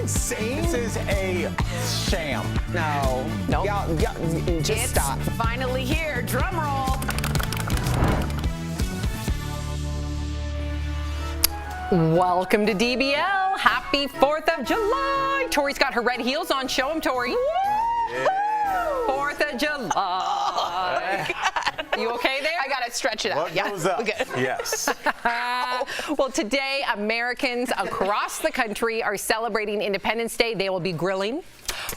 insane? This is a sham. No. Nope. Y'all, just It's stop. finally here. Drum roll. Welcome to DBL. Happy 4th of July. Tori's got her red heels on. Show them, Tori. 4th of July. You okay there? I gotta stretch it out. What goes up? Okay. Yes. Well, today, Americans across the country are celebrating Independence Day. They will be grilling,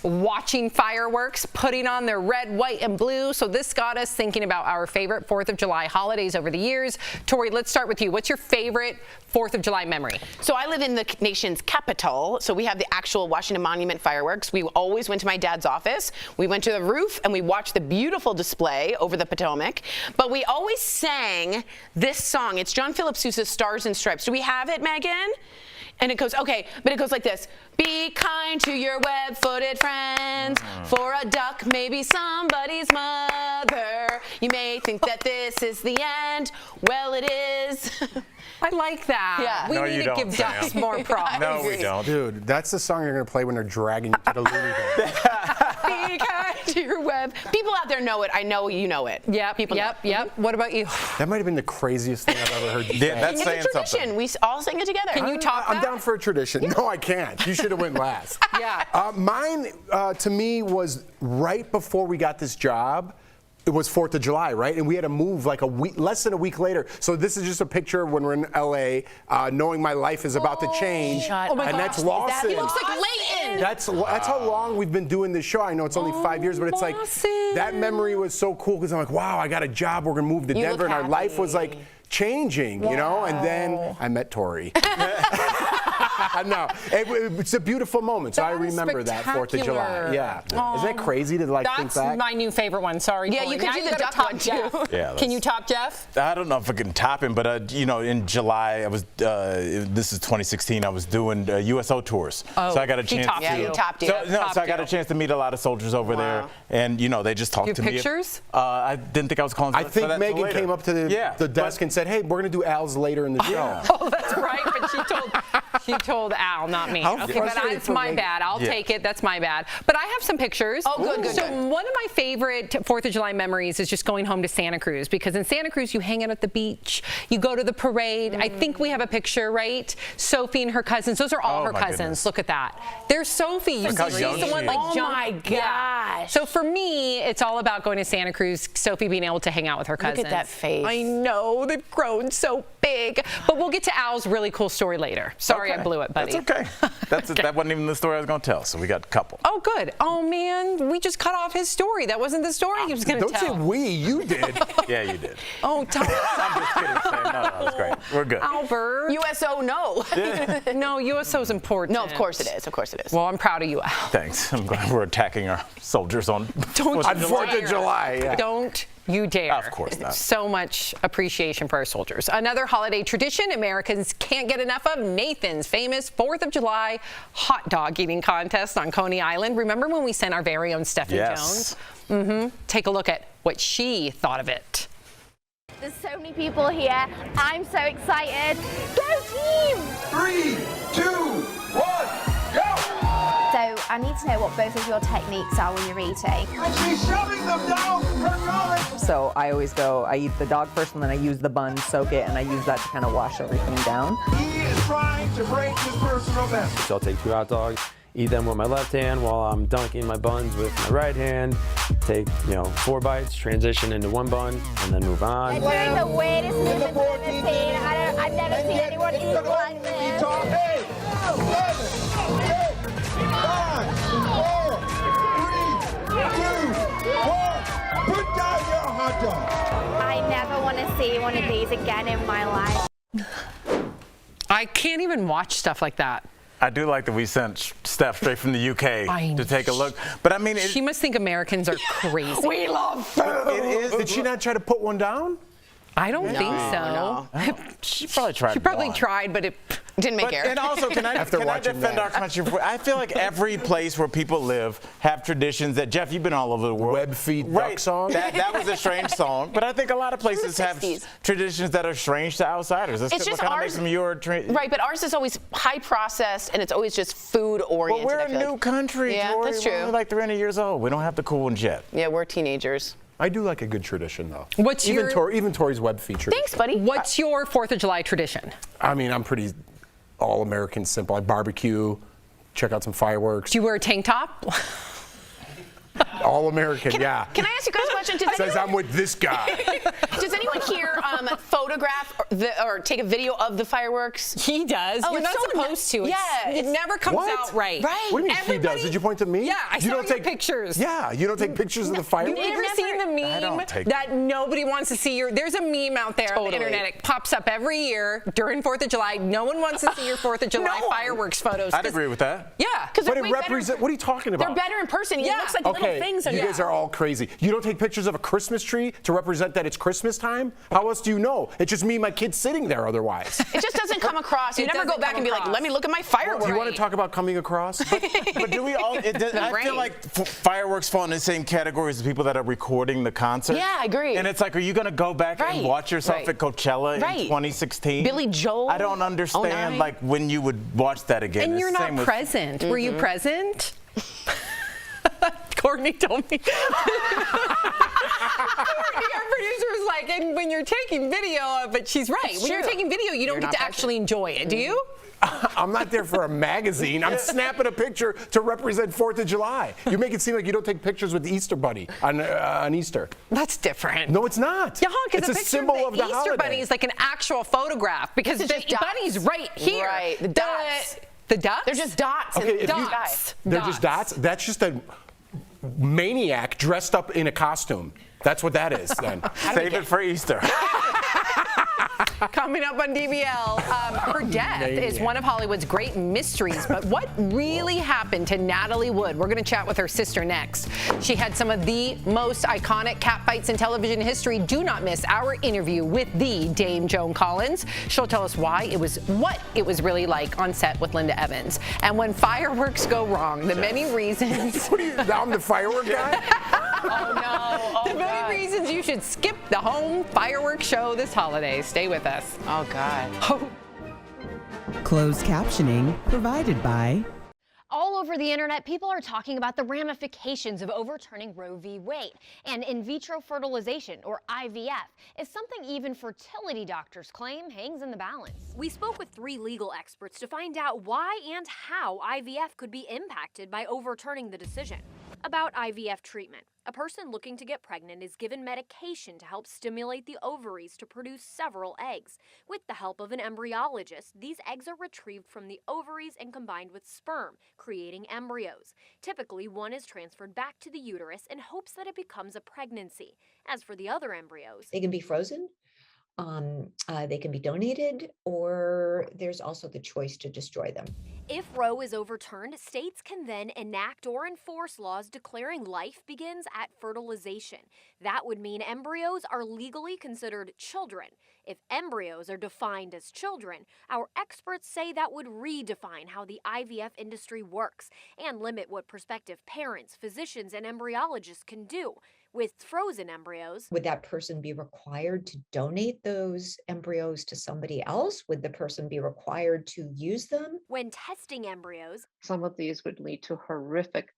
watching fireworks, putting on their red, white, and blue. So this got us thinking about our favorite 4th of July holidays over the years. Tori, let's start with you. What's your favorite 4th of July memory? So I live in the nation's capital, so we have the actual Washington Monument fireworks. We always went to my dad's office. We went to the roof and we watched the beautiful display over the Potomac. But we always sang this song. It's John Philip Sousa's Stars and Stripes. Do we have it, Megan? And it goes, okay, but it goes like this. Be kind to your web-footed friends. For a duck may be somebody's mother. You may think that this is the end. Well, it is. I like that. Yeah. We No, need you to don't, give Sam. ducks more props. No, we don't. Dude, that's the song you're going to play when they're dragging you to the Looney Bin. Be kind to your web. People out there know it. I know you know it. Yep, People know. yep. What about you? That might have been the craziest thing I've ever heard you Yeah, say. that's It's saying a tradition. something. We all sing it together. Can you top I'm that? down for a tradition. No, I can't. You should have went last. Yeah. Mine, to me, was right before we got this job. It was 4th of July, right? And we had to move like a week, less than a week later. So this is just a picture of when we're in LA, knowing my life is about to change. Oh my and gosh, that's is that- Lawson. He looks like Leighton. That's how long we've been doing this show. I know it's only 5 years, but it's like Lawson. that memory was so cool because I'm like, wow, I got a job. We're gonna move to You Denver, look and our life was happy. like changing, you know. And then I met Tori. No, it's a beautiful moment. So I That is remember that 4th of July. spectacular. Yeah. Isn't that crazy to like think That's back? my new favorite one. Sorry. Yeah, Tori. you could Now do the gotta duck top one, Jeff. too. Yeah, Can you top Jeff? I don't know if I can top him, but you know, in July, I was. This is 2016. I was doing USO tours, Oh, so I got a he chance. topped to, Yeah, he topped you. So, no, Topped so I got you. a chance to meet a lot of soldiers over there, and you know, they just talked You have to me. pictures? I didn't think I was calling. I for think that till Megan later. came up to the desk and said, "Hey, we're gonna do Al's later in the show." Oh, that's right. But she told Al, not me. How Okay, but frustrating that's for my Megan. bad. I'll Yeah. take it. That's my bad. But I have some pictures. Oh, good. So one of my favorite 4th of July memories is just going home to Santa Cruz, because in Santa Cruz you hang out at the beach, you go to the parade. I think we have a picture, right? Sophie and her cousins. Those are all Oh, her my cousins. goodness. Look at that. There's Sophie. You Look how see, young she's the she one is. like Oh jump- my Yeah. gosh. So for me, it's all about going to Santa Cruz. Sophie being able to hang out with her cousins. Look at that face. I know they've grown so big. But we'll get to Al's really cool story later. Sorry, I Okay. blew it, buddy. That's okay. That wasn't even the story I was going to tell. So we got a couple. Oh, good. Oh, man, we just cut off his story. That wasn't the story he was going to Don't tell. say we. You did. Yeah, you did. Oh, tell I'm just kidding, Sam. No, that's great. We're good. Albert. USO, no. No, USO's important. No, of course it is. Of course it is. Well, I'm proud of you, Al. Thanks. I'm glad we're attacking our soldiers on. Don't On 4th of July. Yeah. Don't you dare. Of course not. So much appreciation for our soldiers. Another holiday tradition Americans can't get enough of, Nathan's famous 4th of July hot dog eating contest on Coney Island. Remember when we sent our very own Stephanie Yes. Jones? Take a look at what she thought of it. There's so many people here. I'm so excited. Go team! 3, 2, 1, go! So I need to know what both of your techniques are when you're eating. And she's shoving them down her gullet. So I always go, I eat the dog first and then I use the bun, soak it, and I use that to kind of wash everything down. He is trying to break his personal best. So I'll take 2 hot dogs, eat them with my left hand while I'm dunking my buns with my right hand. Take, 4 bites, transition into 1 bun, and then move on. It's doing the weirdest movements I've ever seen. I've never seen anyone eat like this. 8, 7, 6, 5, 4, 3, 2, 1. Put down your hot dog. I never want to see one of these again in my life. I can't even watch stuff like that. I do like that we sent Steph straight from the UK I to take a look. But I mean, She must think Americans are crazy. We love food. It is. Did she not try to put one down? I don't think so. no. she probably tried. She probably one. tried, but it Didn't make air. And also, can I defend that. our country? I feel like every place where people live have traditions that, Jeff, you've been all over the world. Web feed duck Right. song? That was a strange song. But I think a lot of places have 60s. traditions that are strange to outsiders. That's It's what just kind of ours- makes them your Right, but ours is always high processed and it's always just food oriented. But we're I a feel new like. country, Yeah, Tori. that's true. We're like 300 years old. We don't have the cool ones yet. Yeah, we're teenagers. I do like a good tradition, though. What's even your- even Tori's web feature? Thanks, buddy. What's your 4th of July tradition? I mean, I'm pretty all-American simple. I barbecue, check out some fireworks. Do you wear a tank top? All-American, yeah. Can I ask you guys a question? Says I'm with this guy. Does anyone here photograph or take a video of the fireworks? He does. Oh, You're it's not so supposed to. Yeah, It never comes What? out right. Right. What do you mean he Everybody- does? Did you point to me? Yeah, I you saw don't your take pictures. Yeah, you don't take pictures of the You've fireworks? never seen the meme that nobody wants to see there's a meme out there on the Totally. internet. It pops up every year during 4th of July. No one wants to see your 4th of July No. fireworks photos. I'd agree with that. Yeah. But it represents. What are you talking about? They're better in person. It Yeah. looks like Okay, little things. you guys are all crazy. You don't take pictures of a Christmas tree to represent that it's Christmas time? How else do you know? It's just me and my kids sitting there otherwise. It just doesn't come across. You It never go doesn't back come and be like, across. let me look at my fireworks. Do you want to talk about coming across? But do we all? I feel like fireworks fall in the same category as the people that are recording the concert. Yeah, I agree. And it's like, are you going to go back Right. and watch yourself Right. at Coachella Right. in 2016? Billy Joel? I don't understand 09? like when you would watch that again. And It's you're the not same with- present. Were you present? Courtney told me. Our producer was like, and when you're taking video of it, she's right. It's When you're true. taking video, you don't get not to present. actually enjoy it, do you? I'm not there for a magazine. I'm snapping a picture to represent 4th of July. You make it seem like you don't take pictures with the Easter Bunny on Easter. That's different. No, it's not. Yeah, it's because a picture symbol of the Easter holiday. Bunny is like an actual photograph because This the is just dots. bunny's right here. Right, the dots. The dots? They're just dots. Okay, in the if you- sky. They're just dots. That's just a maniac dressed up in a costume. That's what that is then. Save it for Easter. Coming up on DBL, her death is one of Hollywood's great mysteries, but what really happened to Natalie Wood? We're going to chat with her sister next. She had some of the most iconic catfights in television history. Do not miss our interview with the Dame Joan Collins. She'll tell us what it was really like on set with Linda Evans. And when fireworks go wrong, the many reasons. What are you, I'm the firework guy? Oh, no. The many reasons you should skip the home fireworks show this holiday. Stay with us. Oh, God. Closed captioning provided by All over the internet, people are talking about the ramifications of overturning Roe v. Wade. And in vitro fertilization, or IVF, is something even fertility doctors claim hangs in the balance. We spoke with 3 legal experts to find out why and how IVF could be impacted by overturning the decision. About IVF treatment. A person looking to get pregnant is given medication to help stimulate the ovaries to produce several eggs. With the help of an embryologist, these eggs are retrieved from the ovaries and combined with sperm, creating embryos. Typically, one is transferred back to the uterus in hopes that it becomes a pregnancy. As for the other embryos, They can be frozen, they can be donated, or there's also the choice to destroy them. if Roe is overturned, states can then enact or enforce laws declaring life begins at fertilization. That would mean embryos are legally considered children. If embryos are defined as children, our experts say that would redefine how the IVF industry works and limit what prospective parents, physicians, and embryologists can do. With frozen embryos, Would that person be required to donate those embryos to somebody else? Would the person be required to use them? when testing embryos, Some of these would lead to horrific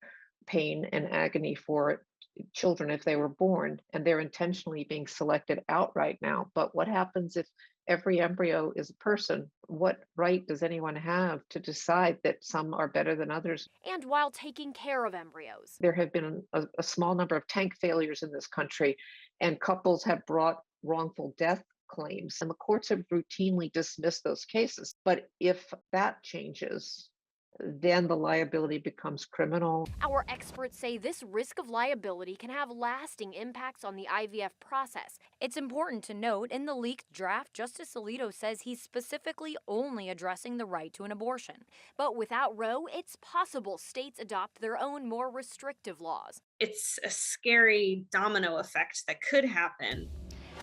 pain and agony for children if they were born, and they're intentionally being selected out right now. But what happens if every embryo is a person? What right does anyone have to decide that some are better than others? and while taking care of embryos. There have been a small number of tank failures in this country, and couples have brought wrongful death claims, and the courts have routinely dismissed those cases. But if that changes, then the liability becomes criminal. Our experts say this risk of liability can have lasting impacts on the IVF process. It's important to note in the leaked draft, Justice Alito says he's specifically only addressing the right to an abortion. But without Roe, it's possible states adopt their own more restrictive laws. It's a scary domino effect that could happen.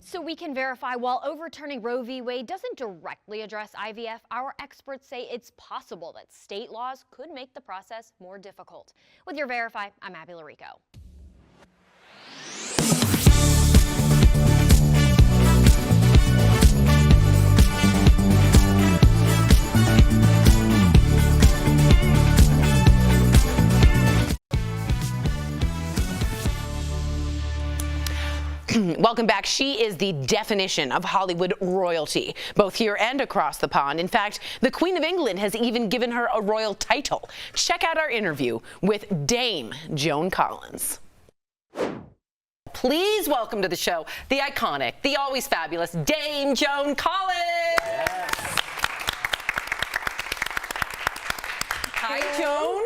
So we can verify, while overturning Roe v. Wade doesn't directly address IVF, our experts say it's possible that state laws could make the process more difficult. With your Verify, I'm Abby Larico. Welcome back. She is the definition of Hollywood royalty, both here and across the pond. In fact, the Queen of England has even given her a royal title. Check out our interview with Dame Joan Collins. Please welcome to the show the iconic, the always fabulous Dame Joan Collins. Hi, Joan.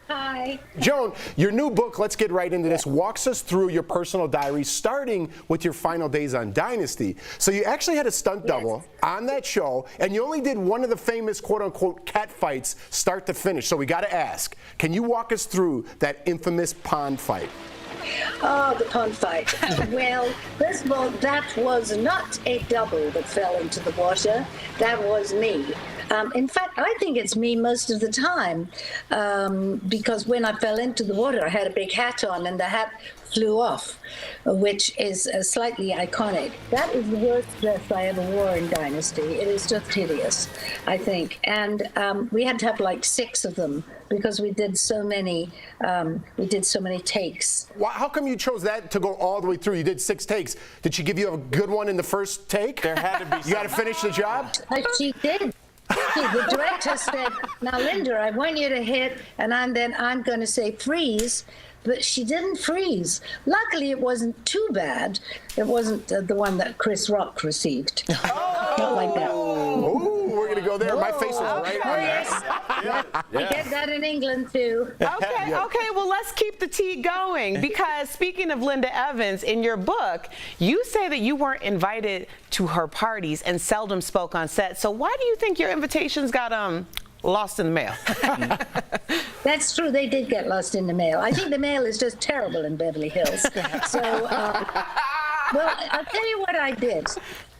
Hi. Joan, your new book, let's get right into this, walks us through your personal diary, starting with your final days on Dynasty. So you actually had a stunt double on that show, and you only did one of the famous quote-unquote cat fights start to finish. So we got to ask, can you walk us through that infamous pond fight? Oh, the pond fight. Well, first of all, that was not a double that fell into the water. That was me. In fact, I think it's me most of the time, because when I fell into the water, I had a big hat on, and the hat flew off, which is slightly iconic. That is the worst dress I ever wore in Dynasty. It is just hideous, I think. And we had to have like 6 of them because we did so many takes. Well, how come you chose that to go all the way through? You did 6 takes. Did she give you a good one in the first take? There had to be. You got to finish the job? She did. The director said, "Now, Linda, I want you to hit," and I'm going to say freeze. But she didn't freeze. Luckily, it wasn't too bad. It wasn't the one that Chris Rock received. Not like that. Oh, we're going to go there. My face was right on that. We get that in England, too. Okay, okay, well, let's keep the tea going, because speaking of Linda Evans, in your book, you say that you weren't invited to her parties and seldom spoke on set. So why do you think your invitations got lost in the mail? That's true. They did get lost in the mail. I think the mail is just terrible in Beverly Hills. So, well, I'll tell you what I did.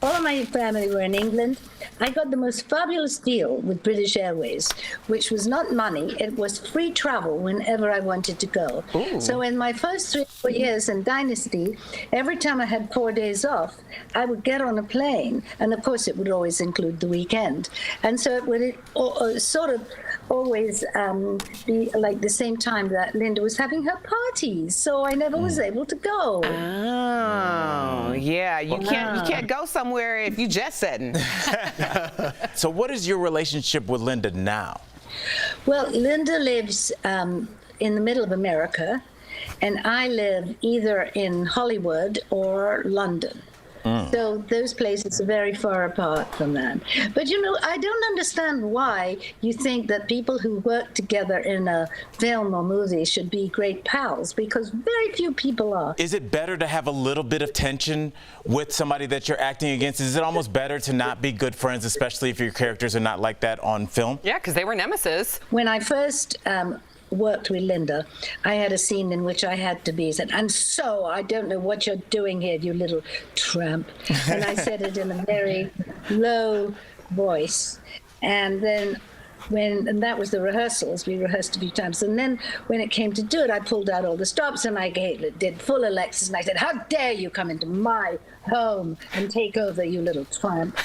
All of my family were in England. I got the most fabulous deal with British Airways, which was not money. It was free travel whenever I wanted to go. Ooh. So in my first 3 or 4 years in Dynasty, every time I had 4 days off, I would get on a plane. And of course, it would always include the weekend. And so it would sort of always be like the same time that Linda was having her parties. So I never was able to go. Oh, yeah. You can't go somewhere if you jet setting. So what is your relationship with Linda now? Well, Linda lives in the middle of America, and I live either in Hollywood or London. So those places are very far apart from that. But, you know, I don't understand why you think that people who work together in a film or movie should be great pals, because very few people are. Is it better to have a little bit of tension with somebody that you're acting against? Is it almost better to not be good friends, especially if your characters are not like that on film? Yeah, because they were nemesis. When I first worked with Linda, I had a scene in which I had to be said, "And so I don't know what you're doing here, you little tramp." And I said it in a very low voice. And then and that was the rehearsals, we rehearsed a few times. And then when it came to do it, I pulled out all the stops and I did full Alexis, and I said, "How dare you come into my home and take over, you little tramp."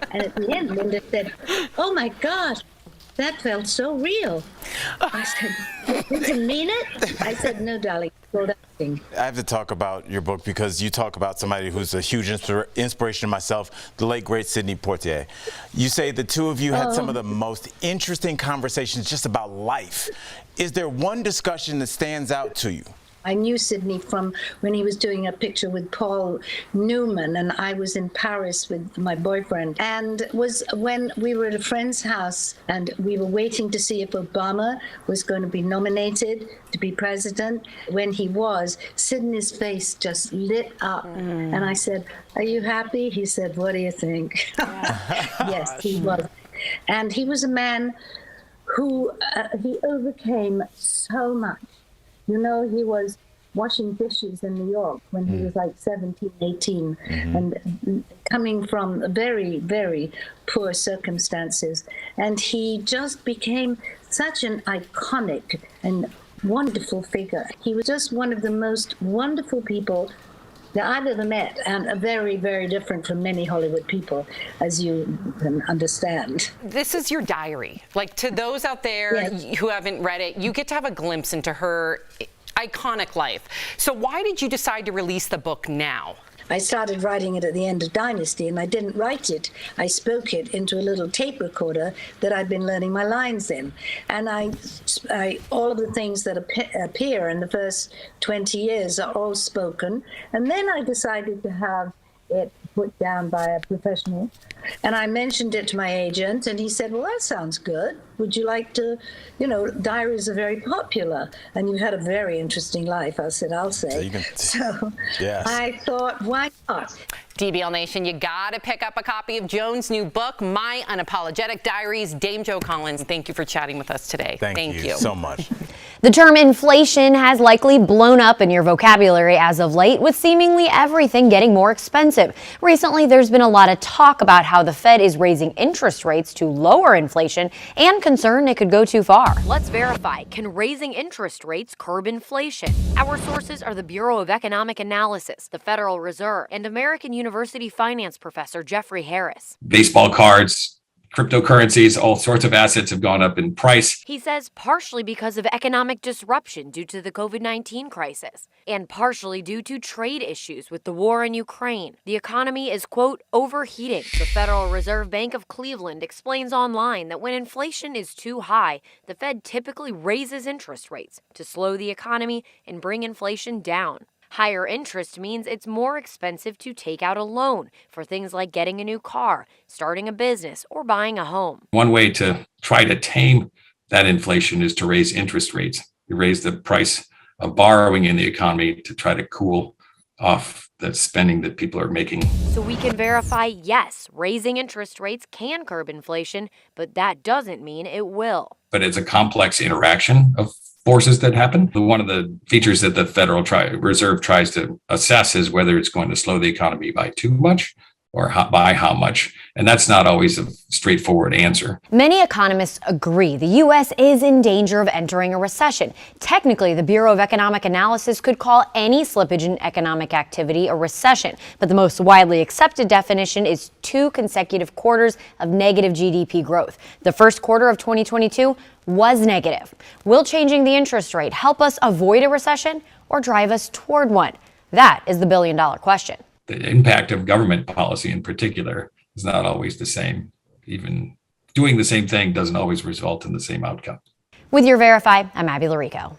And at the end, Linda said, "Oh my God, that felt so real." I said, "Did you mean it?" I said, "No, darling, go acting." I have to talk about your book because you talk about somebody who's a huge inspiration to myself, the late, great Sidney Poitier. You say the two of you had some of the most interesting conversations just about life. Is there one discussion that stands out to you? I knew Sidney from when he was doing a picture with Paul Newman, and I was in Paris with my boyfriend. And was when we were at a friend's house, and we were waiting to see if Obama was going to be nominated to be president. When he was, Sidney's face just lit up. And I said, "Are you happy?" He said, "What do you think?" Yes, he was. And he was a man who he overcame so much. You know, he was washing dishes in New York when he was like 17, 18, and coming from very, very poor circumstances. And he just became such an iconic and wonderful figure. He was just one of the most wonderful people that I've ever met, and are very, very different from many Hollywood people, as you can understand. This is your diary. Like, to those out there who haven't read it, you get to have a glimpse into her iconic life. So why did you decide to release the book now? I started writing it at the end of Dynasty, and I didn't write it. I spoke it into a little tape recorder that I'd been learning my lines in. And all of the things that appear in the first 20 years are all spoken. And then I decided to have it put down by a professional. And I mentioned it to my agent, and he said, well, that sounds good. Would you like to, diaries are very popular, and you've had a very interesting life. I said, I'll say. So yes. I thought, why not? DBL Nation, you gotta pick up a copy of Joan's new book, My Unapologetic Diaries. Dame Jo Collins, thank you for chatting with us today. Thank you so much. The term inflation has likely blown up in your vocabulary as of late, with seemingly everything getting more expensive. Recently, there's been a lot of talk about how the Fed is raising interest rates to lower inflation and concern it could go too far. Let's verify. Can raising interest rates curb inflation? Our sources are the Bureau of Economic Analysis, the Federal Reserve, and American University finance professor Jeffrey Harris. Baseball cards, cryptocurrencies, all sorts of assets have gone up in price. He says partially because of economic disruption due to the COVID-19 crisis, and partially due to trade issues with the war in Ukraine. The economy is, quote, overheating. The Federal Reserve Bank of Cleveland explains online that when inflation is too high, the Fed typically raises interest rates to slow the economy and bring inflation down. Higher interest means it's more expensive to take out a loan for things like getting a new car, starting a business, or buying a home. One way to try to tame that inflation is to raise interest rates. You raise the price of borrowing in the economy to try to cool off the spending that people are making. So we can verify, yes, raising interest rates can curb inflation, but that doesn't mean it will. But it's a complex interaction of forces that happen. One of the features that the Federal Reserve tries to assess is whether it's going to slow the economy by too much or by how much. And that's not always a straightforward answer. Many economists agree the U.S. is in danger of entering a recession. Technically, the Bureau of Economic Analysis could call any slippage in economic activity a recession. But the most widely accepted definition is 2 consecutive quarters of negative GDP growth. The first quarter of 2022 was negative. Will changing the interest rate help us avoid a recession or drive us toward one? That is the billion-dollar question. The impact of government policy in particular is not always the same. Even doing the same thing doesn't always result in the same outcome. With your Verify, I'm Abby Larico.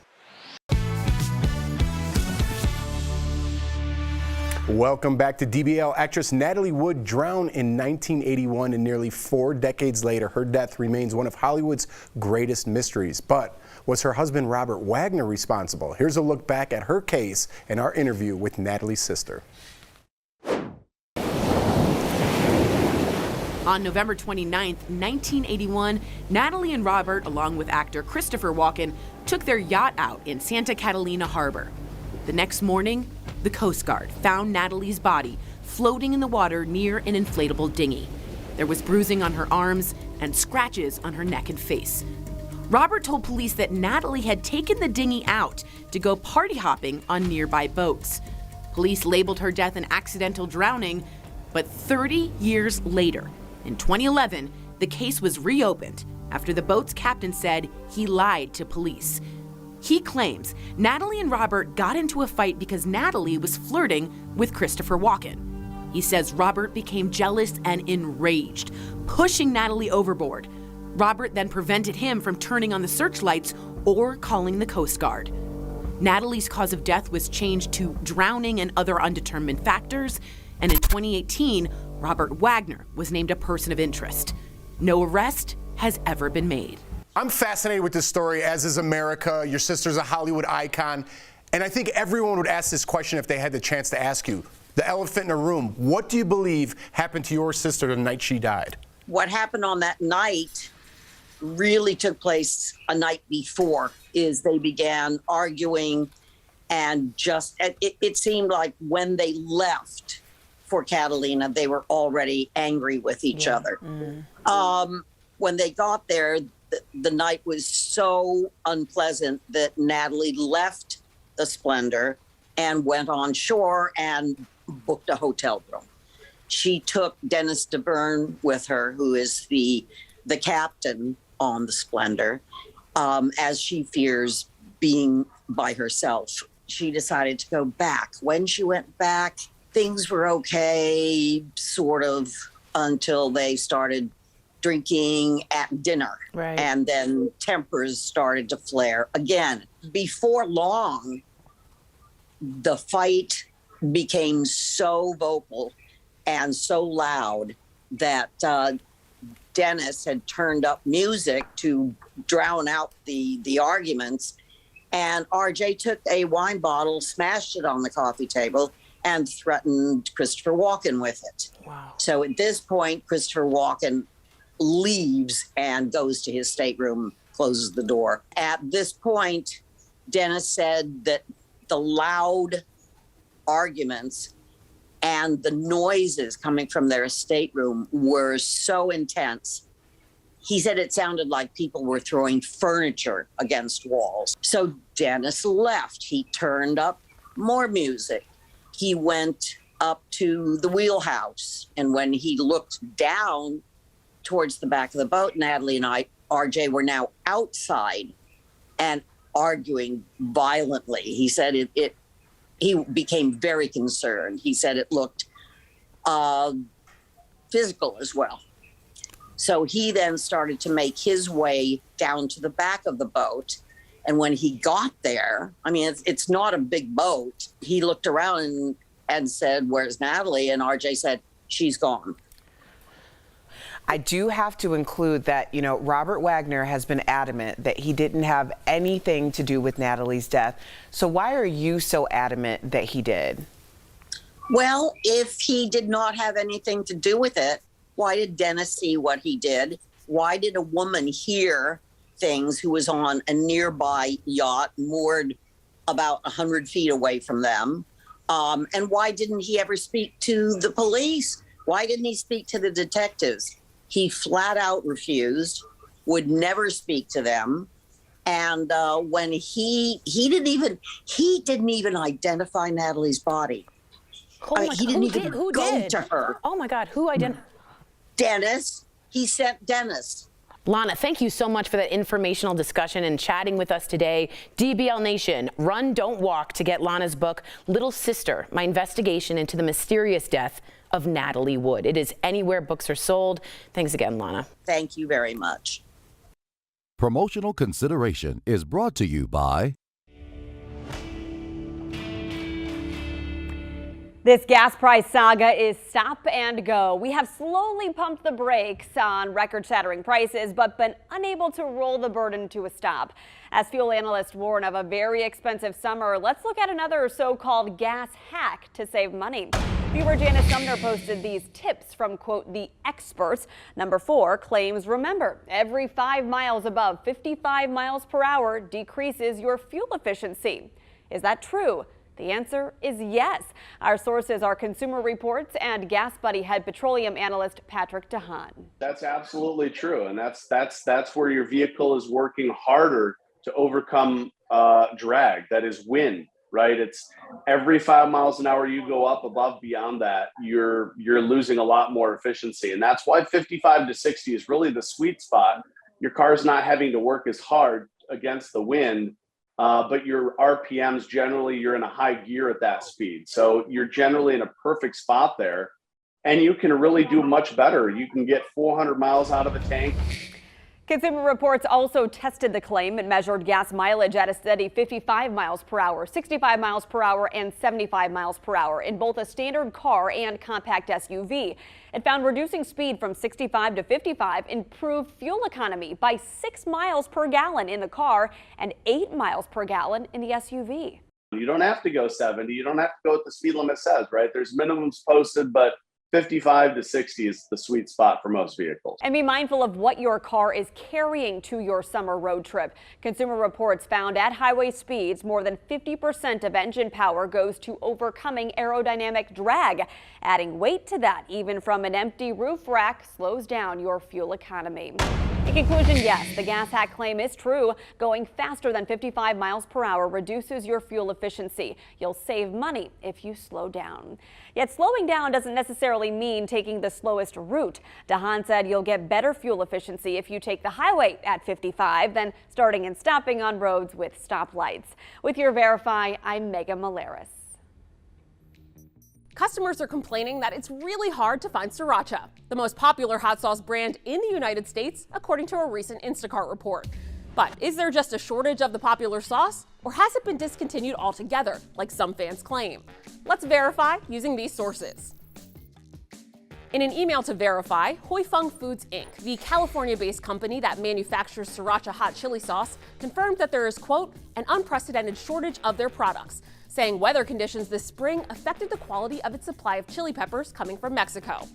Welcome back to DBL. Actress Natalie Wood drowned in 1981, and nearly 4 decades later, her death remains one of Hollywood's greatest mysteries. But was her husband Robert Wagner responsible? Here's a look back at her case and our interview with Natalie's sister. On November 29th, 1981, Natalie and Robert, along with actor Christopher Walken, took their yacht out in Santa Catalina Harbor. The next morning, the Coast Guard found Natalie's body floating in the water near an inflatable dinghy. There was bruising on her arms and scratches on her neck and face. Robert told police that Natalie had taken the dinghy out to go party hopping on nearby boats. Police labeled her death an accidental drowning, but 30 years later, in 2011, the case was reopened after the boat's captain said he lied to police. He claims Natalie and Robert got into a fight because Natalie was flirting with Christopher Walken. He says Robert became jealous and enraged, pushing Natalie overboard. Robert then prevented him from turning on the searchlights or calling the Coast Guard. Natalie's cause of death was changed to drowning and other undetermined factors, and in 2018, Robert Wagner was named a person of interest. No arrest has ever been made. I'm fascinated with this story, as is America. Your sister's a Hollywood icon. And I think everyone would ask this question if they had the chance to ask you. The elephant in the room. What do you believe happened to your sister the night she died? What happened on that night really took place a night before. Is they began arguing And just, it seemed like when they left for Catalina, they were already angry with each other. When they got there, the night was so unpleasant that Natalie left the Splendor and went on shore and booked a hotel room. She took Dennis DeBurn with her, who is the captain on the Splendor, as she fears being by herself. She decided to go back. When she went back, things were okay, sort of, until they started drinking at dinner. Right. And then tempers started to flare again. Before long, the fight became so vocal and so loud that Dennis had turned up music to drown out the arguments. And RJ took a wine bottle, smashed it on the coffee table, and threatened Christopher Walken with it. Wow. So at this point, Christopher Walken leaves and goes to his stateroom, closes the door. At this point, Dennis said that the loud arguments and the noises coming from their stateroom were so intense. He said it sounded like people were throwing furniture against walls. So Dennis left. He turned up more music. He went up to the wheelhouse. And when he looked down towards the back of the boat, Natalie and RJ were now outside and arguing violently. He said he became very concerned. He said it looked physical as well. So he then started to make his way down to the back of the boat. And when he got there, I mean, it's not a big boat. He looked around and said, "Where's Natalie?" And RJ said, "She's gone." I do have to include that, you know, Robert Wagner has been adamant that he didn't have anything to do with Natalie's death. So why are you so adamant that he did? Well, if he did not have anything to do with it, why did Dennis see what he did? Why did a woman hear things who was on a nearby yacht moored about 100 feet away from them? And why didn't he ever speak to the police? Why didn't he speak to the detectives? He flat out refused, would never speak to them. And when he didn't even identify Natalie's body. He didn't even go to her. Oh my God, who identified? Dennis. He sent Dennis. Lana, thank you so much for that informational discussion and chatting with us today. DBL Nation, run, don't walk to get Lana's book, Little Sister, My Investigation into the Mysterious Death of Natalie Wood. It is anywhere books are sold. Thanks again, Lana. Thank you very much. Promotional consideration is brought to you by This gas price saga is stop and go. We have slowly pumped the brakes on record-shattering prices, but been unable to roll the burden to a stop. As fuel analysts warn of a very expensive summer, let's look at another so-called gas hack to save money. Viewer Janice Sumner posted these tips from, quote, the experts. Number 4 claims, remember, every 5 miles above 55 miles per hour decreases your fuel efficiency. Is that true? The answer is yes. Our sources are Consumer Reports and Gas Buddy head petroleum analyst Patrick DeHaan. That's absolutely true, and that's where your vehicle is working harder to overcome drag. That is wind, right? It's every 5 miles an hour you go up above beyond that, you're losing a lot more efficiency, and that's why 55 to 60 is really the sweet spot. Your car's not having to work as hard against the wind. But your RPMs, generally, you're in a high gear at that speed. So you're generally in a perfect spot there. And you can really do much better. You can get 400 miles out of a tank. Consumer Reports also tested the claim and measured gas mileage at a steady 55 miles per hour, 65 miles per hour, and 75 miles per hour in both a standard car and compact SUV. It found reducing speed from 65 to 55 improved fuel economy by 6 miles per gallon in the car and 8 miles per gallon in the SUV. You don't have to go 70. You don't have to go what the speed limit says, right? There's minimums posted, but 55 to 60 is the sweet spot for most vehicles. And be mindful of what your car is carrying to your summer road trip. Consumer Reports found at highway speeds, more than 50% of engine power goes to overcoming aerodynamic drag. Adding weight to that, even from an empty roof rack, slows down your fuel economy. In conclusion, yes, the gas hack claim is true. Going faster than 55 miles per hour reduces your fuel efficiency. You'll save money if you slow down. Yet slowing down doesn't necessarily mean taking the slowest route. DeHaan said you'll get better fuel efficiency if you take the highway at 55 than starting and stopping on roads with stoplights. With your Verify, I'm Megan Malaris. Customers are complaining that it's really hard to find sriracha, the most popular hot sauce brand in the United States, according to a recent Instacart report. But is there just a shortage of the popular sauce, or has it been discontinued altogether, like some fans claim? Let's verify using these sources. In an email to Verify, Hoi Fung Foods Inc., the California-based company that manufactures sriracha hot chili sauce, confirmed that there is, quote, an unprecedented shortage of their products, saying weather conditions this spring affected the quality of its supply of chili peppers coming from Mexico.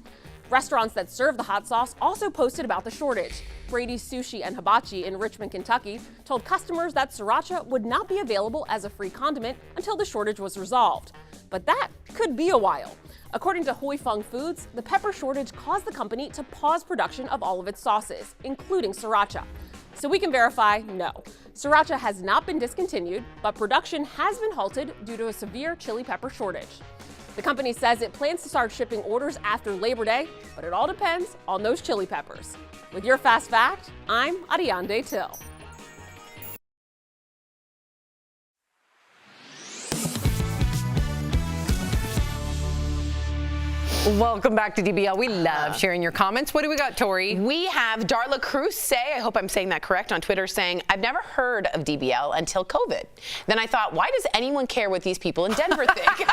Restaurants that serve the hot sauce also posted about the shortage. Brady's Sushi and Hibachi in Richmond, Kentucky, told customers that sriracha would not be available as a free condiment until the shortage was resolved. But that could be a while. According to Hoi Fung Foods, the pepper shortage caused the company to pause production of all of its sauces, including sriracha. So we can verify, no. Sriracha has not been discontinued, but production has been halted due to a severe chili pepper shortage. The company says it plans to start shipping orders after Labor Day, but it all depends on those chili peppers. With your Fast Fact, I'm Ariande Till. Welcome back to DBL. We love sharing your comments. What do we got, Tori? We have Darla Cruz say, I hope I'm saying that correct, on Twitter saying, I've never heard of DBL until COVID. Then I thought, why does anyone care what these people in Denver think?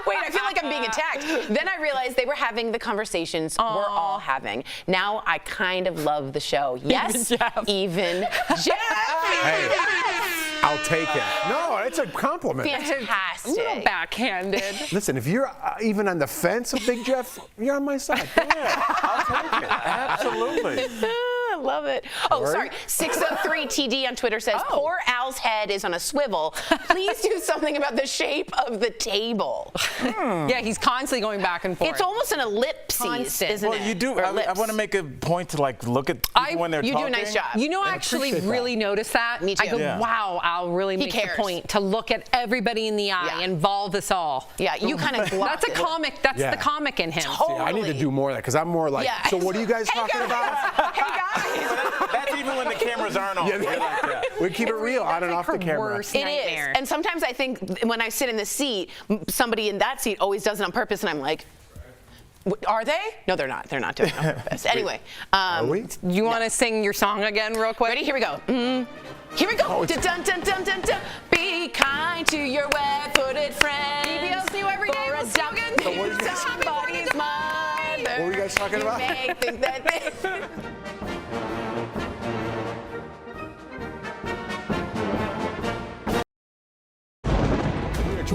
Wait, I feel like I'm being attacked. Then I realized they were having the conversations we're all having. Now I kind of love the show. Yes, even Jeff. Hey, I'll take it. No, it's a compliment. Fantastic. A little backhanded. Listen, if you're even on the fence of Big Jeff, you're on my side. Yeah, I'll take it. Absolutely. I love it. Oh, sorry. 603TD on Twitter says, poor Al's head is on a swivel. Please do something about the shape of the table. Yeah, he's constantly going back and forth. It's almost an ellipsis, isn't well, it? you do. I want to make a point to look at people when they're you talking. do a nice job. You know, I actually really noticed that. Me too. I go, wow, Al really makes the point to look at everybody in the eye, involve us all. Yeah, you kind of That's a comic. That's the comic in him. See, I need to do more of that because I'm more like, so what are you guys talking about? Hey, guys. That's even when the cameras aren't on. We keep it real on and off the camera. It is. And sometimes I think when I sit in the seat, somebody in that seat always does it on purpose, and I'm like, are they? No, they're not. They're not doing it on purpose. Anyway. Are we? You want to sing your song again real quick? Ready? Here we go. Here we go. Dun, dun, dun, dun, dun, dun. Be kind to your web-footed friends. DBL, see you every day. We'll see you again. So what are you guys- Somebody's mother. What were you guys talking about? You may think that they...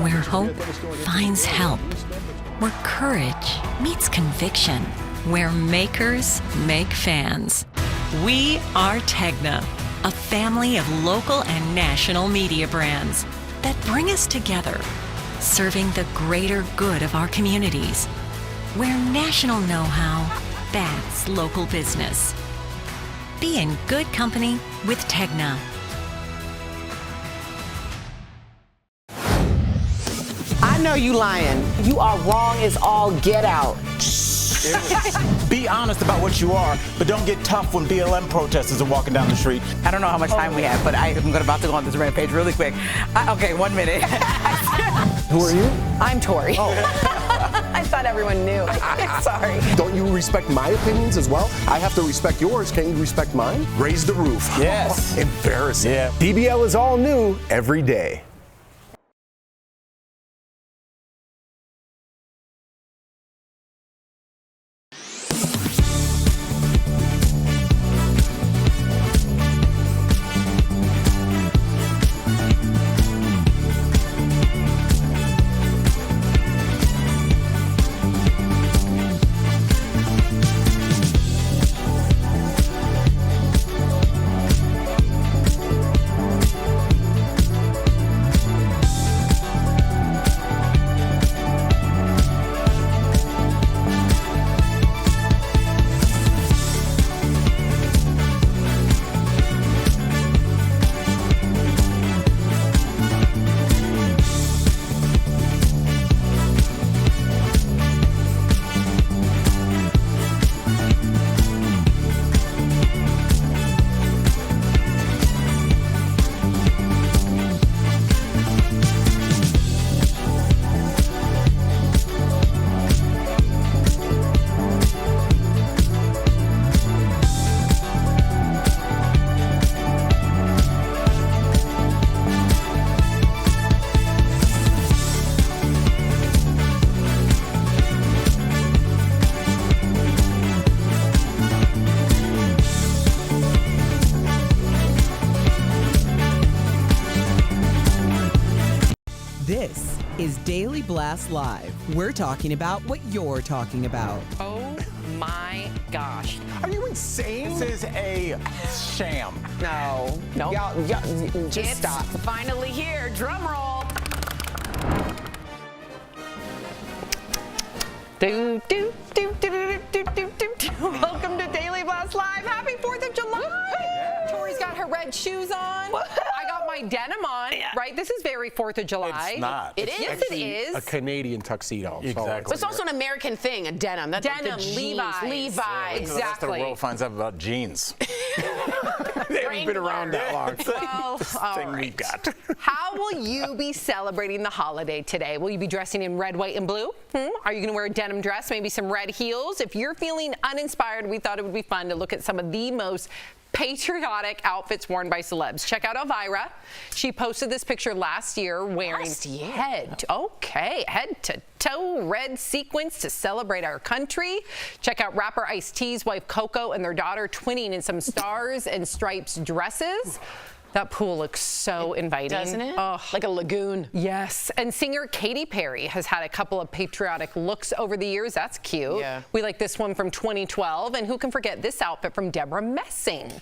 Where hope finds help. Where courage meets conviction. Where makers make fans. We are Tegna, a family of local and national media brands that bring us together, serving the greater good of our communities. Where national know-how backs local business. Be in good company with Tegna. I know you lying. You are wrong as all get out. Be honest about what you are, but don't get tough when BLM protesters are walking down the street. I don't know how much time we have, but I'm about to go on this rampage really quick. Okay, 1 minute. Who are you? I'm Tori. I thought everyone knew. Sorry. Don't you respect my opinions as well? I have to respect yours. Can't you respect mine? Raise the roof. Yes. Embarrassing. Yeah. DBL is all new every day. is Daily Blast Live. We're talking about what you're talking about. Oh my gosh. Are you insane? This is a sham. No. Nope. Y'all, just stop. Finally here. Drum roll. Do, do, do, do, do, do, do, do, do. Welcome to Daily Blast Live. Happy 4th of July. Tori's got her red shoes on. I got my denim on, right? This is very 4th of July. It's not. It is. Yes, it is. A Canadian tuxedo. Exactly. But it's also an American thing, a denim. That's like Denim, the jeans. Levi's. Levi's. Exactly. That's the world finds out about jeans. They haven't been around that long. Well, all Thing we right. got. How will you be celebrating the holiday today? Will you be dressing in red, white, and blue? Are you going to wear a denim dress, maybe some red heels? If you're feeling uninspired, we thought it would be fun to look at some of the most patriotic outfits worn by celebs. Check out Elvira. She posted this picture last year wearing head to toe red sequins to celebrate our country. Check out rapper Ice-T's wife Coco and their daughter twinning in some stars and stripes dresses. That pool looks so inviting. Doesn't it? Oh. Like a lagoon. Yes. And singer Katy Perry has had a couple of patriotic looks over the years. That's cute. Yeah. We like this one from 2012. And who can forget this outfit from Deborah Messing?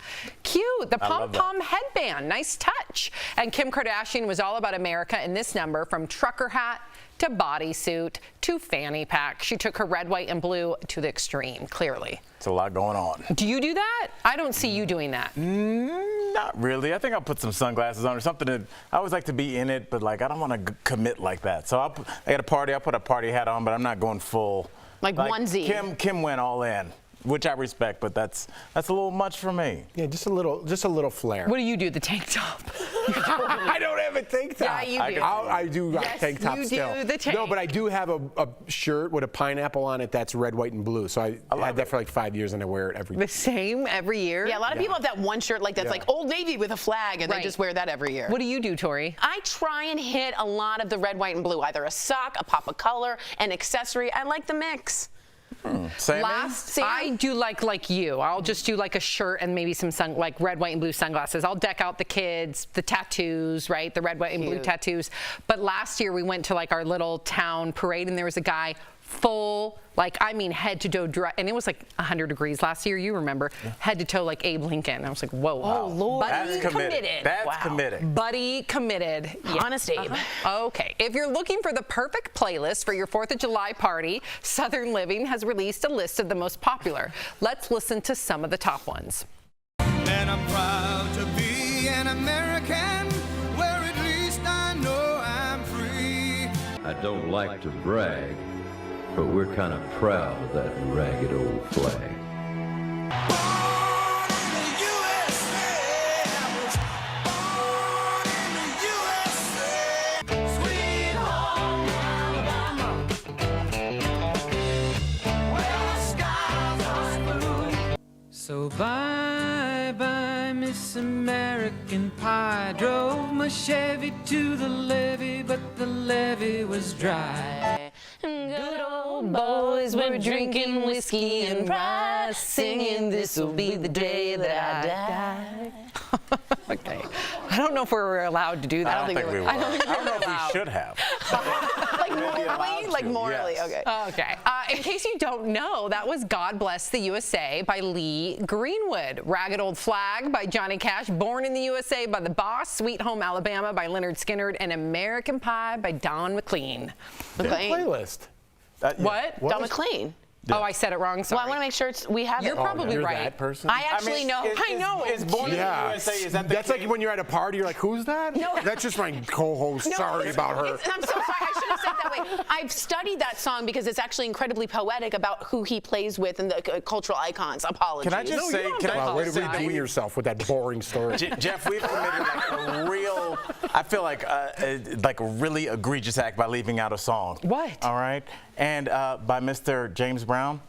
Cute. The pom-pom headband. Nice touch. And Kim Kardashian was all about America in this number, from trucker hat to bodysuit to fanny pack. She took her red, white, and blue to the extreme, clearly. It's a lot going on. Do you do that? I don't see you doing that. Not really. I think I'll put some sunglasses on or something. I always like to be in it, but like I don't want to commit like that. So I got a party. I'll put a party hat on, but I'm not going full. Like onesie. Kim went all in, which I respect, but that's a little much for me. Yeah, just a little flair. What do you do? The tank top? I don't have a tank top. Yeah, you do. I do rock tank top you still. do the tank. No, but I do have a shirt with a pineapple on it that's red, white, and blue. So I had that for like 5 years, and I wear it every The same every year? Yeah, a lot of people have that one shirt like that's like Old Navy with a flag, and they just wear that every year. What do you do, Tori? I try and hit a lot of the red, white, and blue. Either a sock, a pop of color, an accessory. I like the mix. I do like you. I'll just do like a shirt and maybe some like red, white, and blue sunglasses. I'll deck out the kids, the tattoos, right? The red, white, and blue tattoos. But last year we went to like our little town parade, and there was a guy full, like, I mean, head to toe dress, and it was like 100 degrees last year, you remember, head to toe like Abe Lincoln. I was like, whoa. Oh, Lord. Buddy That's committed. That's committed. Buddy committed. Honest Abe. Okay, if you're looking for the perfect playlist for your 4th of July party, Southern Living has released a list of the most popular. Let's listen to some of the top ones. And I'm proud to be an American, where at least I know I'm free. I don't like to brag, but we're kind of proud of that ragged old flag. So bye-bye, Miss American Pie. Drove my Chevy to the levee, but the levee was dry. Good old boys were drinking whiskey and rye, singing, "This'll be the day that I die." Okay. I don't know if we're allowed to do that. I don't think we were. I don't know if we should have. Like morally, yes. okay. Okay. In case you don't know, that was God Bless the USA by Lee Greenwood. Ragged Old Flag by Johnny Cash. Born in the USA by The Boss. Sweet Home Alabama by Leonard Skinner. And American Pie by Don McLean. Playlist. What? Don McLean. Oh, I said it wrong. Sorry. Well, I want to make sure we have You're it. probably You're right. that person? I actually know. I know. Is Born in the USA, is that the That's like when you're at a party, you're like, who's that? No. That's just my co-host. Sorry about her. I'm so sorry. I should have said that way. I've studied that song because it's actually incredibly poetic about who he plays with and the cultural icons. Apologies. Can I just say, Way to redeem yourself with that boring story. Jeff, we've committed like a real, I feel like a really egregious act by leaving out a song. What? All right. And by Mr. James Brown.